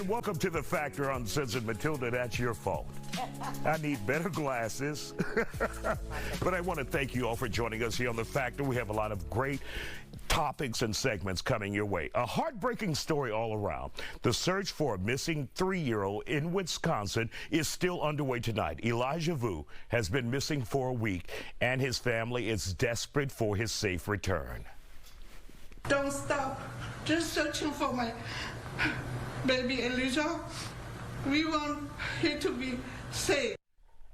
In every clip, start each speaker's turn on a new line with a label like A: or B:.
A: Welcome to The Factor Uncensored. Matilda, that's your fault. I need better glasses. But I want to thank you all for joining us here on The Factor. We have a lot of great topics and segments coming your way. A heartbreaking story all around. The search for a missing 3-year-old in Wisconsin is still underway tonight. Elijah Vu has been missing for a week, and his family is desperate for his safe return.
B: Don't stop. Just searching for my baby Elijah. We want him to be safe.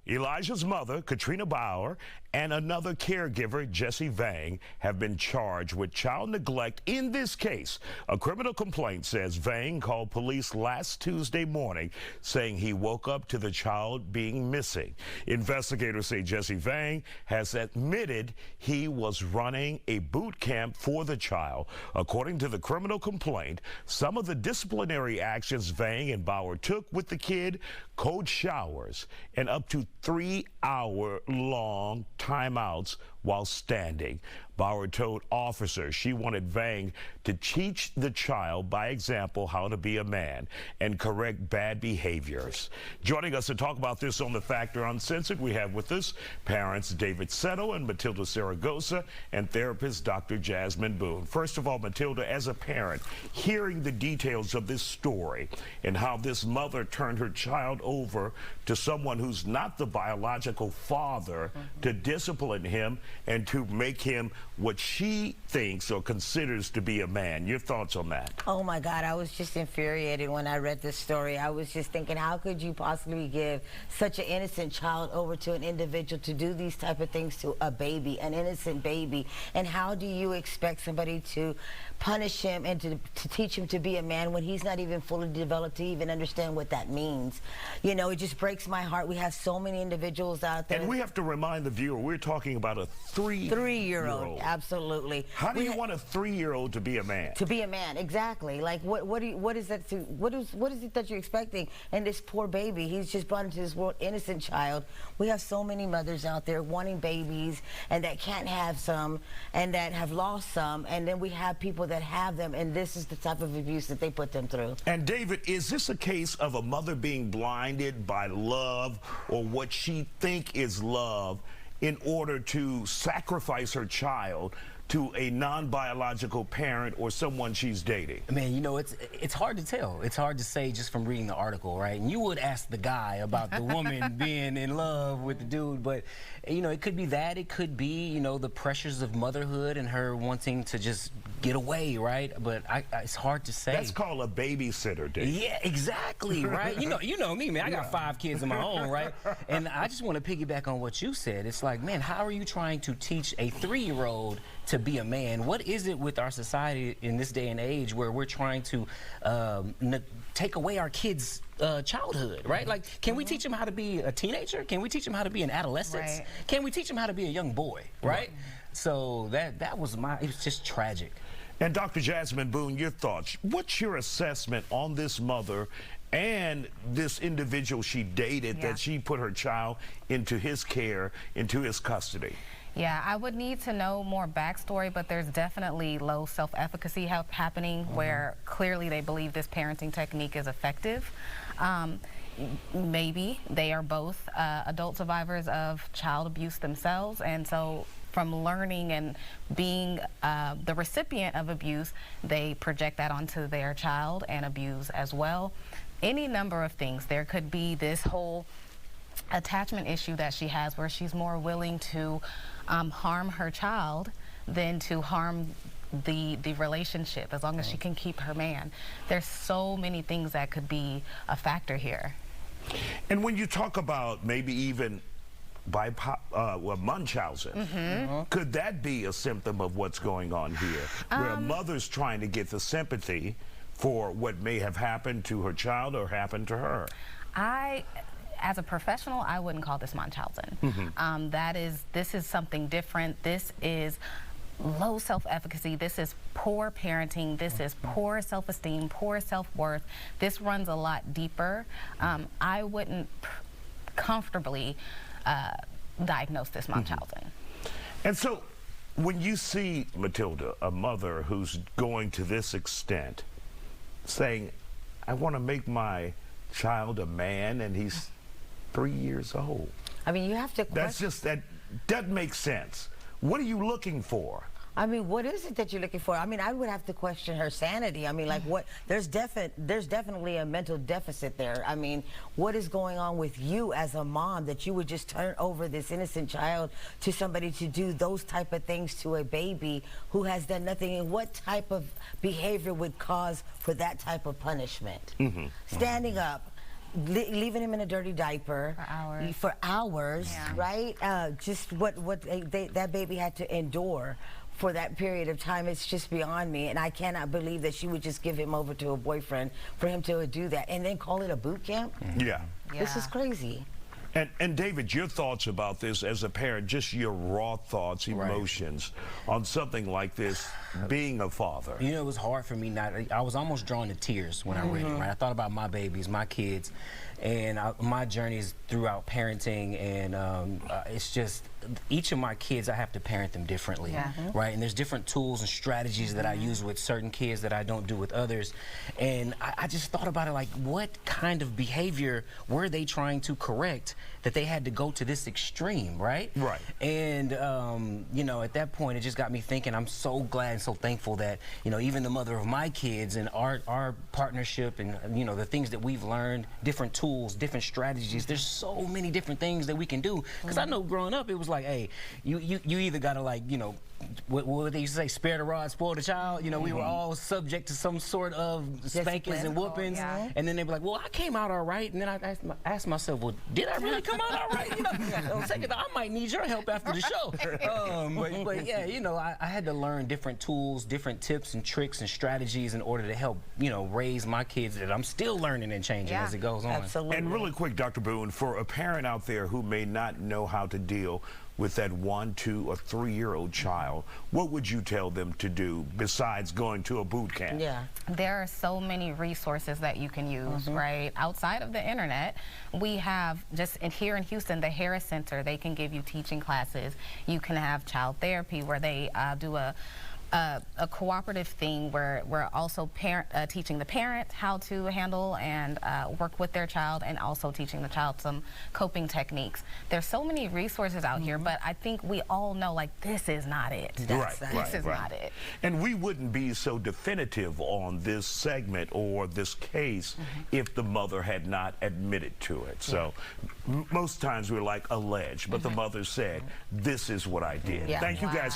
A: Elijah's mother, Katrina Bauer, and another caregiver, Jesse Vang, have been charged with child neglect in this case. A criminal complaint says Vang called police last Tuesday morning saying he woke up to the child being missing. Investigators say Jesse Vang has admitted he was running a boot camp for the child. According to the criminal complaint, some of the disciplinary actions Vang and Bauer took with the kid, cold showers, and up to 3-hour-long timeouts while standing. Bauer told officers she wanted Vang to teach the child by example how to be a man and correct bad behaviors. Joining us to talk about this on The Factor Uncensored, we have with us parents David Settle and Matilda Saragosa and therapist Dr. Jasmine Boone. First of all, Matilda, as a parent, hearing the details of this story and how this mother turned her child over to someone who's not the biological father to discipline him and to make him what she thinks or considers to be a man. Your thoughts on that?
C: Oh my God, I was just infuriated when I read this story. I was just thinking, how could you possibly give such an innocent child over to an individual to do these type of things to a baby, an innocent baby? And how do you expect somebody to punish him and to teach him to be a man when he's not even fully developed to even understand what that means? You know, it just breaks my heart. We have so many individuals out there.
A: And we have to remind the viewer, we're talking about a three-year-old.
C: Absolutely.
A: How do you want a 3-year-old to be a man? To
C: be a man, exactly. Like, what is that? What is it that you're expecting? And this poor baby, he's just brought into this world, innocent child. We have so many mothers out there wanting babies and that can't have some and that have lost some, and then we have people that have them, and this is the type of abuse that they put them through.
A: And David, is this a case of a mother being blinded by love or what she think is love in order to sacrifice her child to a non-biological parent or someone she's dating?
D: Man, you know, it's hard to tell. It's hard to say just from reading the article, right? And you would ask the guy about the woman being in love with the dude, but, you know, it could be that. It could be, you know, the pressures of motherhood and her wanting to just get away, right? But it's hard to say.
A: That's called a babysitter, David.
D: Yeah, exactly, right? You know me, man. I got 5 kids of my own, right? And I just want to piggyback on what you said. It's like, man, how are you trying to teach a 3-year-old to be a man? What is it with our society in this day and age where we're trying to take away our kids' childhood, right? Like, can we teach them how to be a teenager? Can we teach them how to be an adolescent? Right. Can we teach them how to be a young boy, right? So it was just tragic.
A: And Dr. Jasmine Boone, your thoughts. What's your assessment on this mother and this individual she dated that she put her child into his care, into his custody?
E: Yeah, I would need to know more backstory, but there's definitely low self-efficacy happening where clearly they believe this parenting technique is effective. Maybe they are both adult survivors of child abuse themselves, and so from learning and being the recipient of abuse, they project that onto their child and abuse as well. Any number of things. There could be this whole attachment issue that she has where she's more willing to harm her child than to harm the relationship, as long as she can keep her man. There's so many things that could be a factor here.
A: And when you talk about maybe even Munchausen, could that be a symptom of what's going on here, where a mother's trying to get the sympathy for what may have happened to her child or happened to her?
E: As a professional, I wouldn't call this Munchausen. This is something different. This is low self-efficacy. This is poor parenting. This is poor self-esteem, poor self-worth. This runs a lot deeper. I wouldn't comfortably diagnose this Munchausen.
A: And so when you see, Matilda, a mother who's going to this extent, saying, I want to make my child a man, and he's 3 years old.
C: I mean, you have to question.
A: That's just, that doesn't make sense. What are you looking for?
C: I mean, what is it that you're looking for? I mean, I would have to question her sanity. I mean, like, what? There's definitely a mental deficit there. I mean, what is going on with you as a mom that you would just turn over this innocent child to somebody to do those type of things to a baby who has done nothing? And what type of behavior would cause for that type of punishment? Standing up, leaving him in a dirty diaper for hours, right? Just what that baby had to endure for that period of time. It's just beyond me, and I cannot believe that she would just give him over to a boyfriend for him to do that and then call it a boot camp.
A: Yeah.
C: This is crazy.
A: And David, your thoughts about this as a parent, just your raw thoughts, emotions on something like this, being a father.
D: You know, it was hard for me I was almost drawn to tears when I read it, right? I thought about my babies, my kids, and my journeys throughout parenting, and it's just, each of my kids, I have to parent them differently, right? And there's different tools and strategies that I use with certain kids that I don't do with others. And I just thought about it like, what kind of behavior were they trying to correct that they had to go to this extreme, right?
A: Right.
D: And, you know, at that point, it just got me thinking, I'm so glad and so thankful that, you know, even the mother of my kids and our partnership and, you know, the things that we've learned, different tools, different strategies, there's so many different things that we can do. Because I know growing up, it was like, hey, you either got to, like, you know, what they used to say, spare the rod, spoil the child. You know, we were all subject to some sort of spankings and whoopings. And then they'd be like, well, I came out all right. And then I asked myself, well, did I really come out all right? You know, second, I might need your help after the show. But yeah, you know, I had to learn different tools, different tips and tricks and strategies in order to help, you know, raise my kids that I'm still learning and changing as it goes on.
C: Absolutely.
A: And really quick, Dr. Boone, for a parent out there who may not know how to deal with that 1, 2, or 3-year-old child, what would you tell them to do besides going to a boot camp?
C: Yeah.
E: There are so many resources that you can use, right? Outside of the internet, we have just here in Houston, the Harris Center, they can give you teaching classes. You can have child therapy where they do a cooperative thing where we're also teaching the parent how to handle and work with their child, and also teaching the child some coping techniques. There's so many resources out here, but I think we all know, like, this is not it. This is not it.
A: And we wouldn't be so definitive on this segment or this case if the mother had not admitted to it. So most times we're like, alleged, but the mother said, this is what I did. Thank you guys.